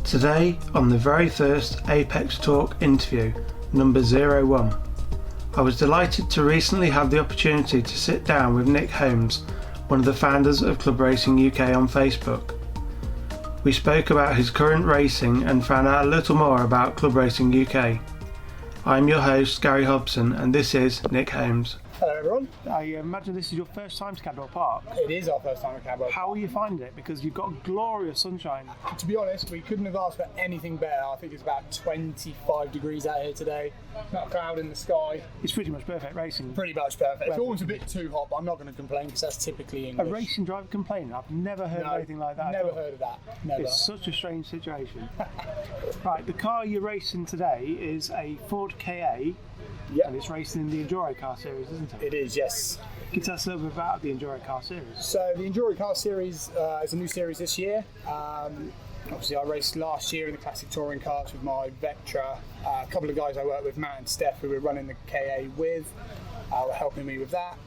Today, on the very first Apex Talk interview, number 01, I was delighted to recently have the opportunity to sit down with Nick Holmes, one of the founders of Club Racing UK on Facebook. We spoke about his current racing and found out a little more about Club Racing UK. I'm your host, Gary Hobson, and this is Nick Holmes. Hello everyone. I imagine this is your first time to Cadwell Park. It is our first time at Cadwell Park. How are you finding it? Because you've got glorious sunshine. To be honest, we couldn't have asked for anything better. I think it's about 25 degrees out here today. Not a cloud in the sky. It's pretty much perfect racing. Pretty much perfect. It's always a bit too hot, but I'm not going to complain because that's typically English. A racing driver complaining? I've never heard of anything like that. Never heard of that. Never. It's such a strange situation. Right, the car you're racing today is a Ford KA. Yeah. And it's racing in the Enduro car series, isn't it? It is, yes. Can you tell us a little bit about the Enduro car series? So the Enduro car series is a new series this year. Obviously I raced last year in the classic touring cars with my Vectra. A couple of guys I work with, Matt and Steph, who we're running the KA with, were helping me with that.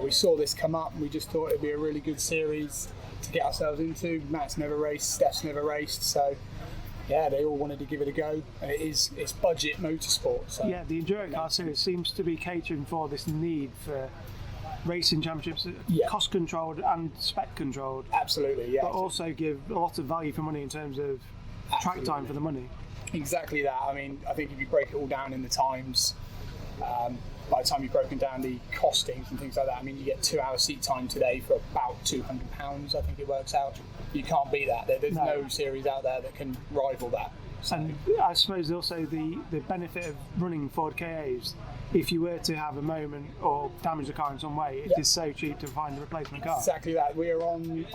We saw this come up and we just thought it'd be a really good series to get ourselves into. Matt's never raced, Steph's never raced, so yeah, they all wanted to give it a go, and it's budget motorsport. So. Yeah, the Enduro car series seems to be catering for this need for racing championships, cost controlled and spec controlled. Absolutely, yeah. But also give a lot of value for money in terms of track time for the money. Exactly that. I mean, I think if you break it all down in the times, by the time you've broken down the costings and things like that, I mean, you get 2 hours seat time today for about £200, I think it works out. You can't beat that. There's no series out there that can rival that. So. And I suppose also the benefit of running Ford KAs, if you were to have a moment or damage the car in some way, it is so cheap to find a replacement car. Exactly that. We are on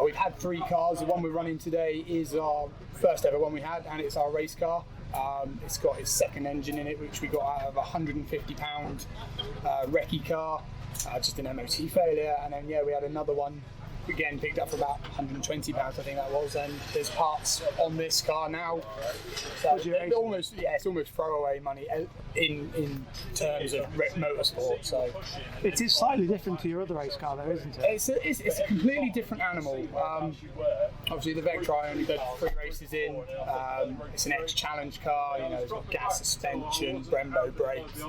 we've had 3 cars. The one we're running today is our first ever one we had, and it's our race car. It's got its second engine in it, which we got out of a £150 recce car, just an MOT failure. And then, we had another one, again, picked up for about £120, I think that was. And there's parts on this car now. So it's almost throwaway money in terms of motorsport. So it is slightly different to your other race car, though, isn't it? It's a completely different animal. Obviously, the Vectra I only did 3 races in. It's an X-Challenge car. It's got gas suspension, Brembo brakes.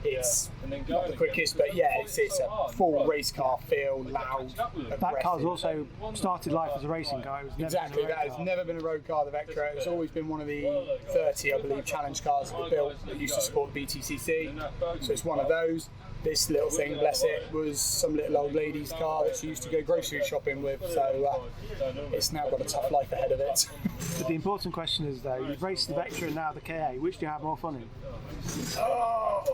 It's not the quickest, but it's a full race car feel, loud. That car's also started life as a racing car. Exactly, that has never been a road car, the Vectra. It's always been one of the 30, I believe, challenge cars that were built that used to support BTCC. So it's one of those. This little thing, bless it, was some little old lady's car that she used to go grocery shopping with. So it's now got a tough life ahead of it. But the important question is, though, you've raced the Vectra and now the KA. Which do you have more fun in?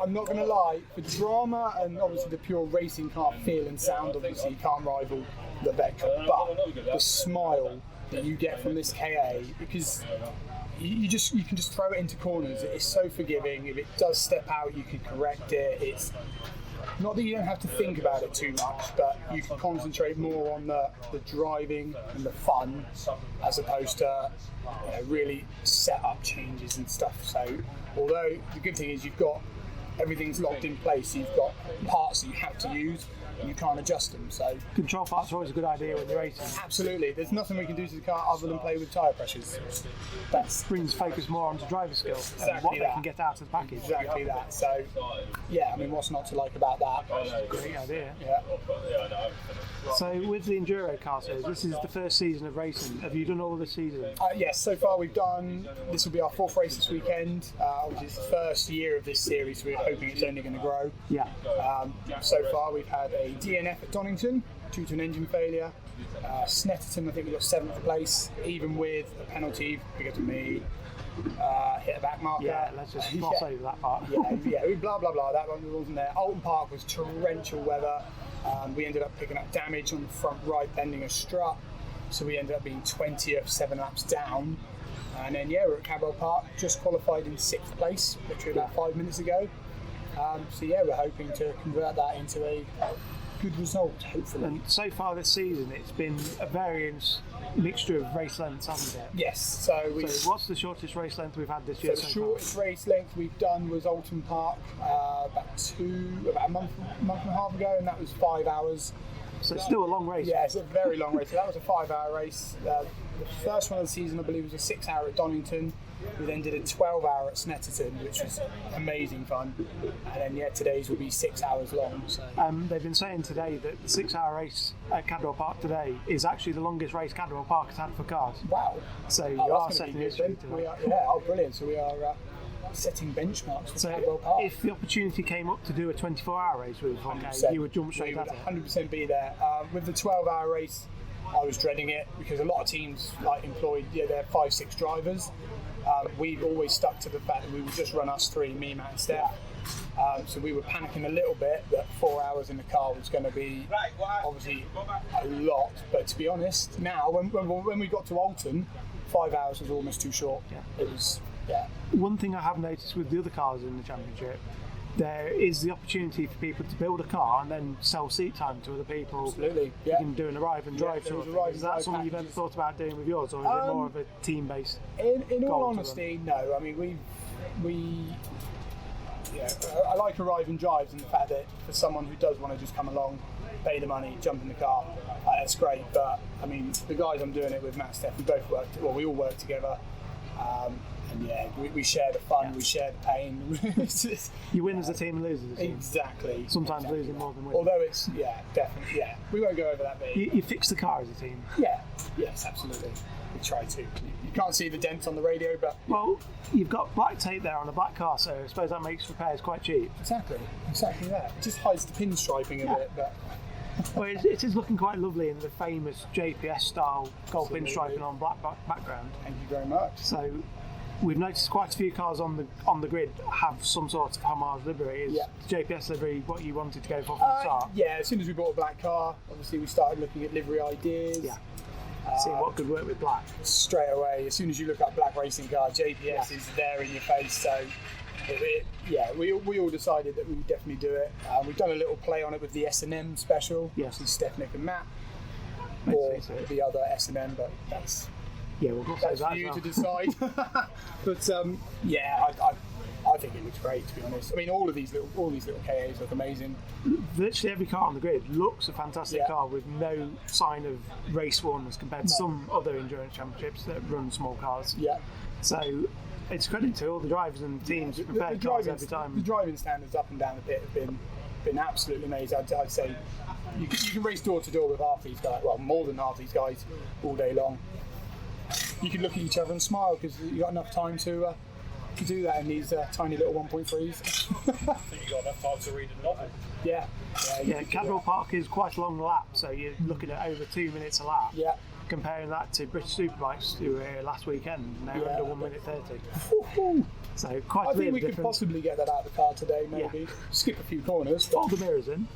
I'm not going to lie. For drama and obviously the pure racing car feel and sound, obviously you can't rival the Vectra. But the smile that you get from this KA, because you can just throw it into corners. It's so forgiving. If it does step out, you can correct it. It's not that you don't have to think about it too much, but you can concentrate more on the driving and the fun, as opposed to really set up changes and stuff. So, although the good thing is everything's locked in place, you've got parts that you have to use, and you can't adjust them. So control parts are always a good idea when you're racing. Absolutely. There's nothing we can do to the car other than play with tyre pressures. That brings focus more onto driver skill and what they can get out of the package. Exactly that. So, what's not to like about that? Great idea. Yeah. So with the Enduro car series, this is the first season of racing. Have you done all of the season? Yes, so far we've done, this will be our 4th race this weekend, which is the first year of this series, so we're hoping it's only going to grow. Yeah. So far we've had a DNF at Donington due to an engine failure. Snetterton, I think we got 7th place, even with a penalty because of me. Hit a back marker. Yeah, let's just gloss over that part. Blah blah blah. That one wasn't there. Alton Park was torrential weather. We ended up picking up damage on the front right, bending a strut. So we ended up being 20th, 7 laps down. And then we're at Cadwell Park, just qualified in 6th place, literally about 5 minutes ago. We're hoping to convert that into a good result, hopefully. And so far this season, it's been a variance mixture of race lengths, hasn't it? Yes. So what's the shortest race length we've had this year? So the shortest race length we've done was Alton Park about a month and a half ago, and that was 5 hours. So it's still a long race. Yeah, it's a very long race. So that was a 5-hour race. The first one of the season, I believe, was a 6-hour at Donington. We then did a 12-hour at Snetterton, which was amazing fun. And then, today's will be 6 hours long. So. They've been saying today that the 6-hour race at Cadwell Park today is actually the longest race Cadwell Park has had for cars. Wow. So you are setting history today. Brilliant. So we are setting benchmarks for Cadwell Park. If the opportunity came up to do a 24-hour race with you would jump straight at it. 100% be there. With the 12-hour race, I was dreading it because a lot of teams employed their 5-6 drivers. We've always stuck to the fact that we would just run us three, me, Matt and Steph. So we were panicking a little bit that 4 hours in the car was going to be obviously a lot. But to be honest, now when we got to Alton, 5 hours was almost too short. It was, One thing I have noticed with the other cars in the championship, there is the opportunity for people to build a car and then sell seat time to other people. Absolutely, You can do an arrive and drive sort of thing. Is that something you've ever thought about doing with yours, or is it more of a team-based? In all honesty, no. I mean, I like arrive and drives, and the fact that for someone who does want to just come along, pay the money, jump in the car, that's great. But I mean, the guys I'm doing it with, Matt and Steph, we all work together. And we share the fun, we share the pain. You win as a team and lose as a team. Exactly. Sometimes losing more than winning. Although it's, definitely, we won't go over that bit. You fix the car as a team. Yes, absolutely. We try to. You can't see the dents on the radio, but... Well, you've got black tape there on a black car, so I suppose that makes repairs quite cheap. Exactly that. It just hides the pinstriping a bit, but... Well, it is looking quite lovely in the famous JPS style gold pinstriping on black background. Thank you very much. So we've noticed quite a few cars on the grid have some sort of homage livery. Is JPS livery what you wanted to go for from the start? Yeah, as soon as we bought a black car, obviously we started looking at livery ideas. Seeing what could work with black. Straight away, as soon as you look up black racing car, JPS is there in your face. So we all decided that we would definitely do it. We've done a little play on it with the S&M special. Yes. With Steph, Nick and Matt. Or the other S&M, but that's for you to decide. But I think it looks great, to be honest. I mean, all these little KAs look amazing. Virtually every car on the grid looks a fantastic car with no sign of race worn as compared to some other endurance championships that run small cars. So it's credit to all the drivers and teams that prepare cars every time. The driving standards up and down the pit have been absolutely amazing. I'd say you can race door to door with half these guys, well, more than half these guys all day long. You can look at each other and smile because you've got enough time to do that in these tiny little 1.3s. I think you've got enough time to read a novel. Yeah. Cadwell Park is quite a long lap, so you're looking at over 2 minutes a lap. Yeah. Comparing that to British Superbikes, who were here last weekend, and they're under 1 minute 30. So quite a bit of difference. I think we could possibly get that out of the car today, maybe. Skip a few corners. Fold the mirrors in.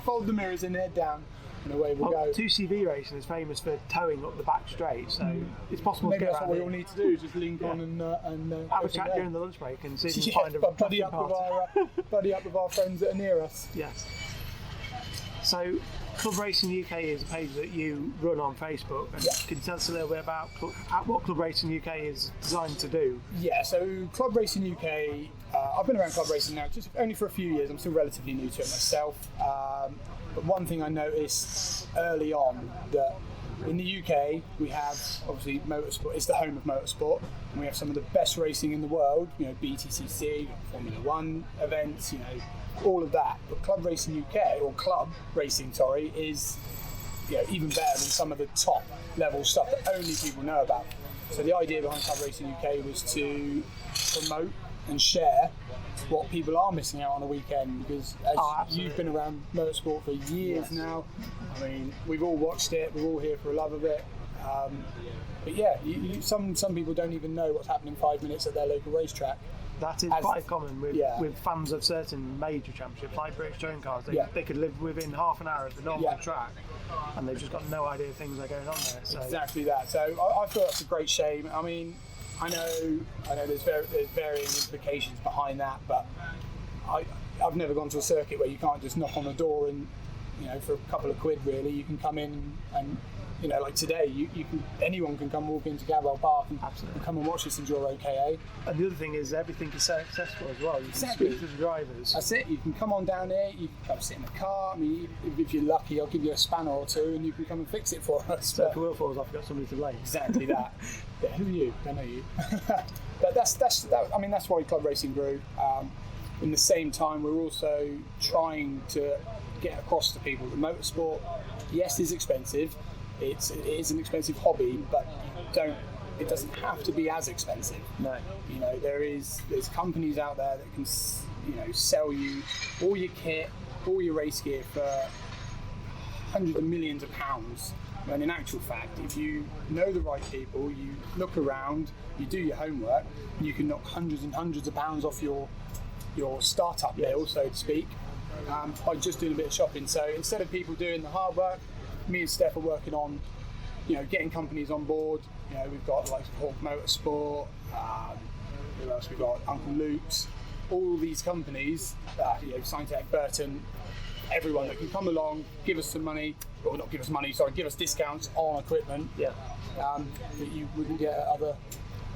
Fold the mirrors in, head down, and away we'll go. 2CV Racing is famous for towing up the back straight, so it's possible maybe to get that's around what we all need to do, just link on and have a chat during the lunch break and see if we can find a buddy up with our friends that are near us. Yes. So, Club Racing UK is a page that you run on Facebook. And can you tell us a little bit about what Club Racing UK is designed to do? Yeah, so Club Racing UK, I've been around Club Racing now just only for a few years. I'm still relatively new to it myself. But one thing I noticed early on, that in the UK we have obviously motorsport. It's the home of motorsport, and we have some of the best racing in the world. BTCC, Formula 1 events, all of that. But Club Racing UK, or Club Racing, is even better than some of the top level stuff that only people know about. So the idea behind Club Racing UK was to promote and share what people are missing out on a weekend, because as you've been around motorsport for years now, I mean, we've all watched it, we're all here for a love of it. But some people don't even know what's happening 5 minutes at their local racetrack. That is quite common with fans of certain major championships, like British Touring Cars. They could live within half an hour of the normal track, and they've just got no idea things are going on there. So. Exactly that. So I feel that's a great shame. I mean, I know there's varying implications behind that, but I've never gone to a circuit where you can't just knock on the door and for a couple of quid really, you can come in and, like today, anyone can come walk into Gadwell Park and come and watch this Enduro KA. And the other thing is everything is so accessible as well. You can speak to the drivers. That's it. You can come on down here. You can come sit in the car. I mean, if you're lucky, I'll give you a spanner or two, and you can come and fix it for us. So if the wheel falls off, you've got somebody to blame. Exactly that. Yeah, who are you? I know you. But that's why club racing grew. In the same time, we're also trying to get across to people that motorsport, yes, is expensive. It is an expensive hobby, but it doesn't have to be as expensive. No. There's companies out there that can, sell you all your kit, all your race gear for hundreds of millions of pounds. When in actual fact, if you know the right people, you look around, you do your homework, you can knock hundreds and hundreds of pounds off your startup bill, so to speak, by just doing a bit of shopping. So instead of people doing the hard work, me and Steph are working on, getting companies on board. We've got like Holmes Motorsport, who else? We've got Uncle Luke's, all these companies, Syntec, Burton, everyone that can come along, give us some money, or not give us money, sorry, give us discounts on equipment that you wouldn't get at other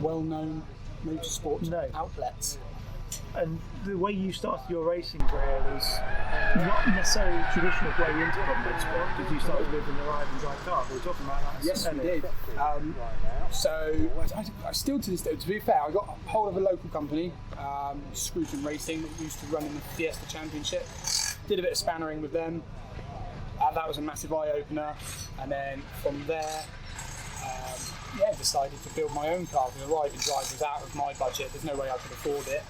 well-known motorsports outlets. And the way you started your racing career was not necessarily the traditional way into public sport, because you started with an arrive and drive car. We were talking about that. Yes, we did. So I still to this day, to be fair, I got hold of a local company, Scruton Racing, that used to run in the Fiesta Championship. Did a bit of spannering with them. That was a massive eye-opener. And then from there, decided to build my own car, because arrive and drive was out of my budget. There's no way I could afford it.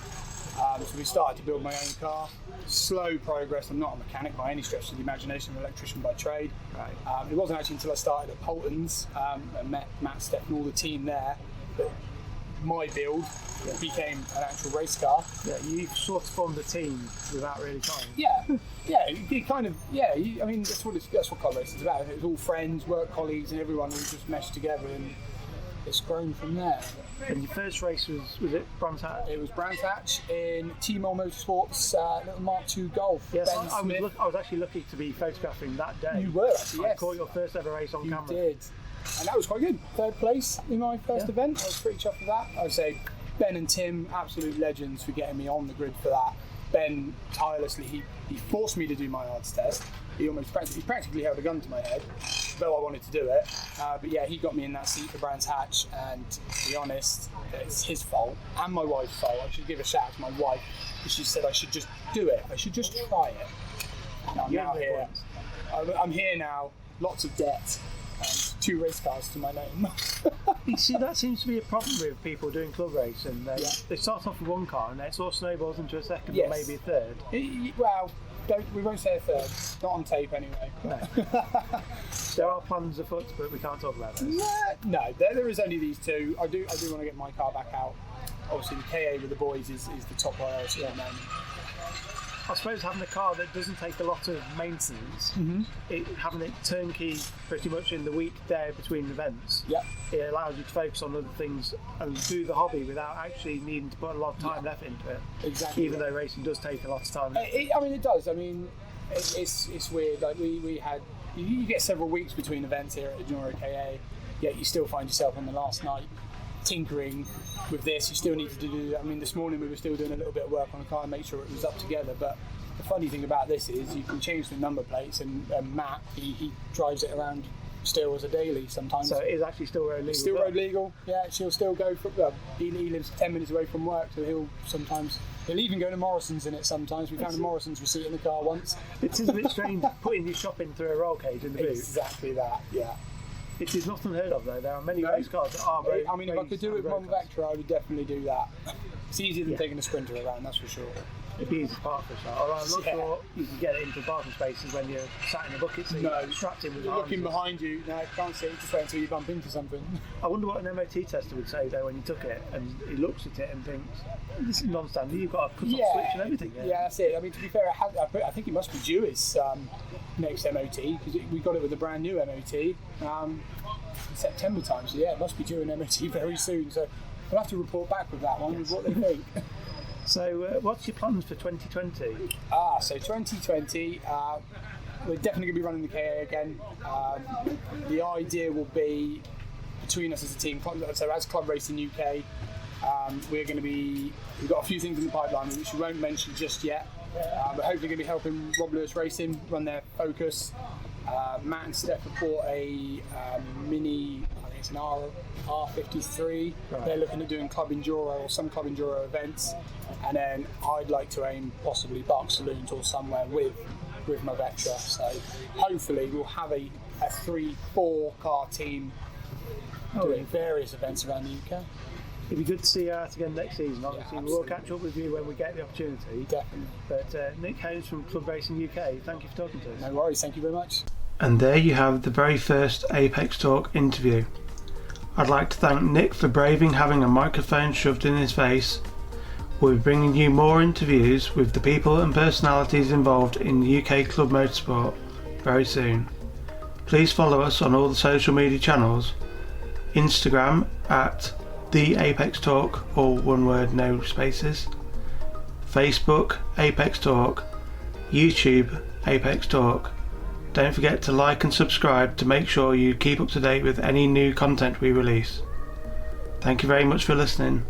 So we started to build my own car. Slow progress. I'm not a mechanic by any stretch of the imagination. I'm an electrician by trade. Right. It wasn't actually until I started at Polton's and met Matt, Steph and all the team there that my build became an actual race car. Yeah, you sort of formed a team without really trying. It kind of, that's what car racing is about. It was all friends, work colleagues and everyone who just meshed together, and it's grown from there. And your first race was it Brands Hatch? It was Brands Hatch in T-Mall Motorsports little Mark II Golf. Yes, I was actually lucky to be photographing that day. You were actually, yes. I caught your first ever race on camera. You did. And that was quite good. Third place in my first event. I was pretty chuffed with that. I would say Ben and Tim, absolute legends for getting me on the grid for that. Ben, tirelessly, he forced me to do my arts test. He practically held a gun to my head, though I wanted to do it. But yeah, he got me in that seat for Brands Hatch, and to be honest, it's his fault and my wife's fault. I should give a shout out to my wife, because she said I should just do it. I should just try it. And I'm now here. I'm here now, lots of debt, and 2 race cars to my name. You see, that seems to be a problem with people doing club racing. They start off with one car and it sort of snowballs into a second or maybe a third. Well, we won't say a third. Not on tape anyway. No. There are plans afoot, but we can't talk about those. No, there is only these 2. I do want to get my car back out. Obviously, the KA with the boys is the top priority at the moment. I suppose having a car that doesn't take a lot of maintenance, having it turnkey pretty much in the weekday between events, it allows you to focus on other things and do the hobby without actually needing to put a lot of time and effort into it. Exactly. Even though racing does take a lot of time. It does. I mean, it's weird. Like we had, you get several weeks between events here at Enduro KA, yet you still find yourself on the last night tinkering with this. You still need to do that. I mean, this morning we were still doing a little bit of work on the car and make sure it was up together. But the funny thing about this is you can change the number plates, and Matt, he drives it around still as a daily sometimes. So it is actually still road legal? Still road legal, yeah. She'll still go from, he lives 10 minutes away from work, so he'll even go to Morrison's in it sometimes. We found a Morrison's receipt in the car once. It is a bit strange putting your shopping through a roll cage in the boot. Exactly that, yeah. It is not unheard of though. There are many race cars that are road. I mean, if I could do it with one vector, I would definitely do that. It's easier than taking a Sprinter around, that's for sure. It'd be easy to park for a shot. Although I'm not sure you can get it into parking spaces when you're sat in a bucket seat. No, strapped in with you're looking behind you. No, you can't see it. Just wait until you bump into something. I wonder what an MOT tester would say though when you took it and he looks at it and thinks, this is non-standard. You've got a cut-off switch and everything. Yeah, that's it. I mean, to be fair, I think it must be due its next MOT, because we got it with a brand new MOT. September time, so yeah, it must be due an MOT very soon. So we'll have to report back with that one, with what they think. So what's your plans for 2020? So 2020, we're definitely going to be running the KA again. The idea will be between us as a team, so as Club Racing UK, we've got a few things in the pipeline which we won't mention just yet. We're hopefully going to be helping Rob Lewis Racing run their Focus. Matt and Steph have bought a mini, I think it's an R53. Right. They're looking at doing Club Enduro or some Club Enduro events, and then I'd like to aim possibly Bark Saloons or somewhere with my Vectra. So hopefully we'll have a 3-4 car team doing various events around the UK. It'd be good to see you out again next season. Obviously, we'll catch up with you when we get the opportunity. Definitely. But Nick Holmes from Club Racing UK, thank you for talking to us. No worries, thank you very much. And there you have the very first Apex Talk interview. I'd like to thank Nick for braving having a microphone shoved in his face. We'll be bringing you more interviews with the people and personalities involved in the UK club motorsport very soon. Please follow us on all the social media channels. Instagram at The Apex Talk, all one word, no spaces. Facebook, Apex Talk. YouTube, Apex Talk. Don't forget to like and subscribe to make sure you keep up to date with any new content we release. Thank you very much for listening.